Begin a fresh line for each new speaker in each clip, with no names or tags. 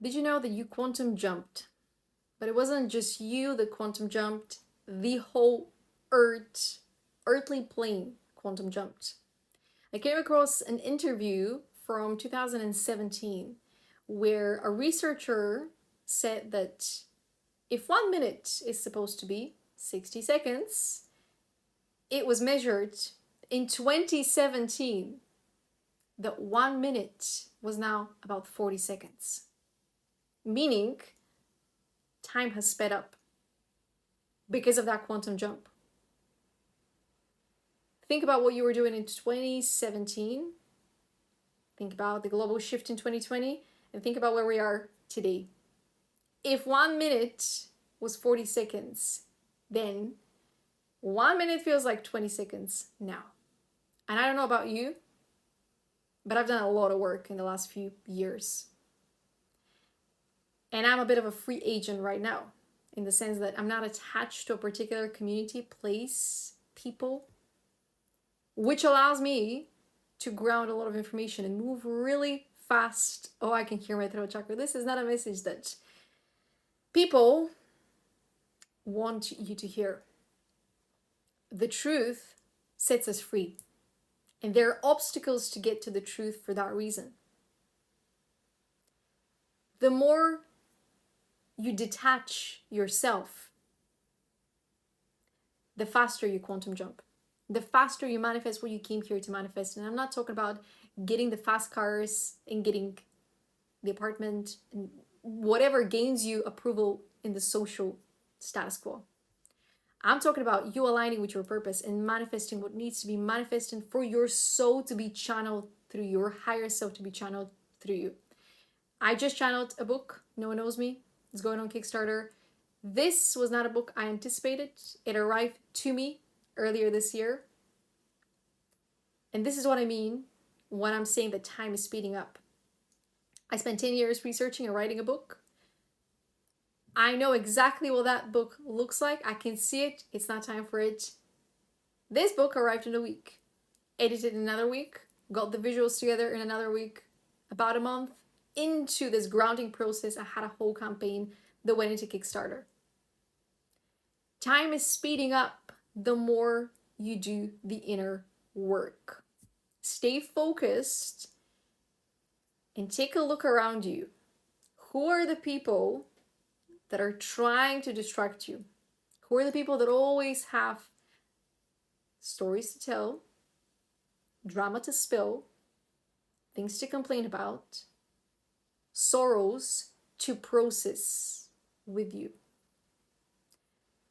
Did you know that you quantum jumped? But it wasn't just you that quantum jumped, the whole earthly plane quantum jumped. I came across an interview from 2017 where a researcher said that if 1 minute is supposed to be 60 seconds, it was measured in 2017 that 1 minute was now about 40 seconds. Meaning, time has sped up because of that quantum jump. Think about what you were doing in 2017. Think about the global shift in 2020 and think about where we are today. If 1 minute was 40 seconds, then 1 minute feels like 20 seconds now. And I don't know about you, but I've done a lot of work in the last few years. And I'm a bit of a free agent right now, in the sense that I'm not attached to a particular community, place, people, which allows me to ground a lot of information and move really fast. Oh, I can hear my throat chakra. This is not a message that people want you to hear. The truth sets us free. And there are obstacles to get to the truth for that reason. The more you detach yourself, the faster you quantum jump. The faster you manifest what you came here to manifest. And I'm not talking about getting the fast cars and getting the apartment and whatever gains you approval in the social status quo. I'm talking about you aligning with your purpose and manifesting what needs to be manifested for your soul to be channeled through you, your higher self to be channeled through you. I just channeled a book. No one knows me. It's going on Kickstarter. This was not a book I anticipated. It arrived to me earlier this year. And this is what I mean when I'm saying that time is speeding up. I spent 10 years researching and writing a book. I know exactly what that book looks like. I can see it. It's not time for it. This book arrived in a week. Edited in another week. Got the visuals together in another week. About a month into this grounding process, I had a whole campaign that went into Kickstarter. Time is speeding up the more you do the inner work. Stay focused and take a look around you. Who are the people that are trying to distract you? Who are the people that always have stories to tell, drama to spill, things to complain about, sorrows to process with you?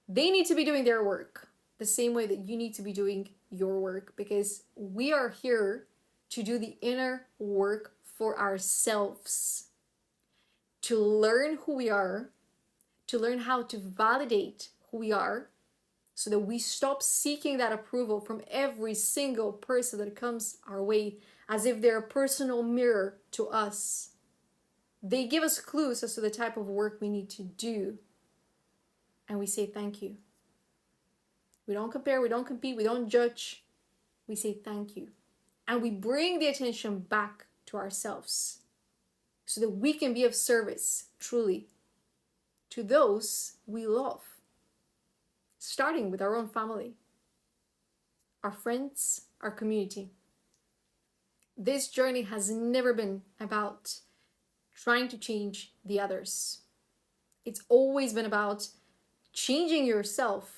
They need to be doing their work the same way that you need to be doing your work, because we are here to do the inner work for ourselves, to learn who we are, to learn how to validate who we are, so that we stop seeking that approval from every single person that comes our way as if they're a personal mirror to us. They give us clues as to the type of work we need to do. And we say thank you. We don't compare, we don't compete, we don't judge. We say thank you. And we bring the attention back to ourselves so that we can be of service, truly, to those we love. Starting with our own family, our friends, our community. This journey has never been about trying to change the others. It's always been about changing yourself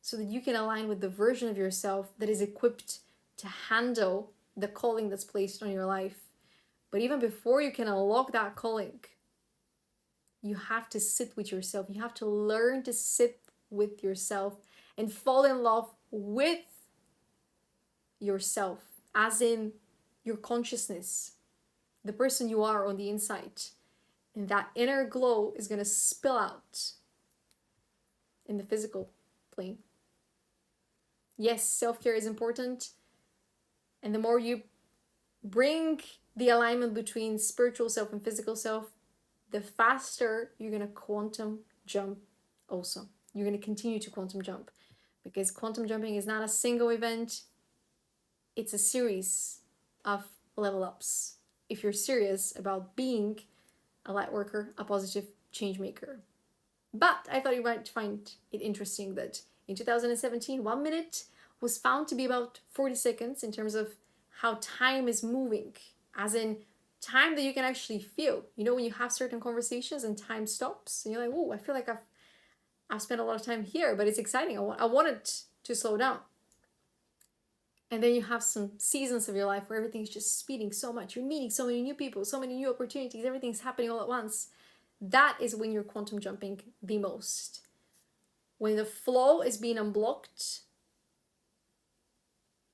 so that you can align with the version of yourself that is equipped to handle the calling that's placed on your life. But even before you can unlock that calling, you have to sit with yourself. You have to learn to sit with yourself and fall in love with yourself, as in your consciousness, the person you are on the inside. And that inner glow is going to spill out in the physical plane. Yes, self-care is important. And the more you bring the alignment between spiritual self and physical self, the faster you're going to quantum jump also. You're going to continue to quantum jump, because quantum jumping is not a single event. It's a series of level ups. If you're serious about being a light worker, a positive change maker. But I thought you might find it interesting that in 2017, 1 minute was found to be about 40 seconds in terms of how time is moving, as in time that you can actually feel. You know, when you have certain conversations and time stops, and you're like, oh, I feel like I've spent a lot of time here, but it's exciting. I want it to slow down. And then you have some seasons of your life where everything's just speeding so much. You're meeting so many new people, so many new opportunities, everything's happening all at once. That is when you're quantum jumping the most. When the flow is being unblocked,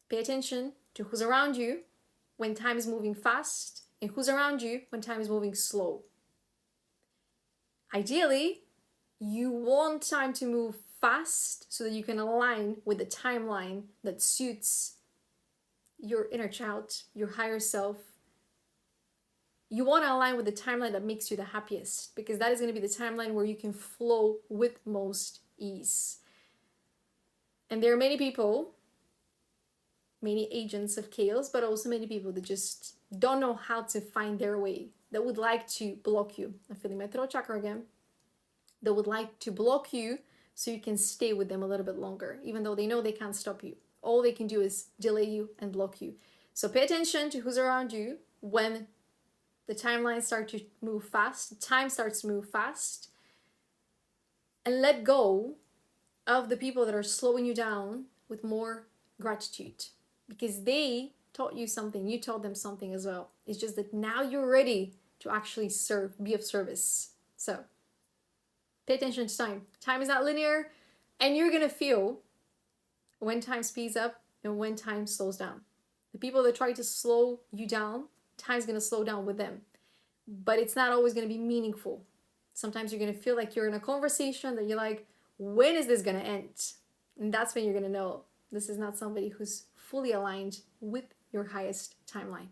pay attention to who's around you when time is moving fast and who's around you when time is moving slow. Ideally, you want time to move fast so that you can align with the timeline that suits your inner child, your higher self. You want to align with the timeline that makes you the happiest, because that is going to be the timeline where you can flow with most ease. And there are many people, many agents of chaos, but also many people that just don't know how to find their way, that would like to block you. I'm feeling my throat chakra again. That would like to block you so you can stay with them a little bit longer, even though they know they can't stop you. All they can do is delay you and block you. So pay attention to who's around you when the timelines start to move fast, time starts to move fast, and let go of the people that are slowing you down with more gratitude, because they taught you something, you taught them something as well. It's just that now you're ready to actually serve, be of service. So pay attention to time. Time is not linear, and you're gonna feel when time speeds up and when time slows down. The people that try to slow you down, time's gonna slow down with them. But it's not always gonna be meaningful. Sometimes you're gonna feel like you're in a conversation that you're like, when is this gonna end? And that's when you're gonna know this is not somebody who's fully aligned with your highest timeline.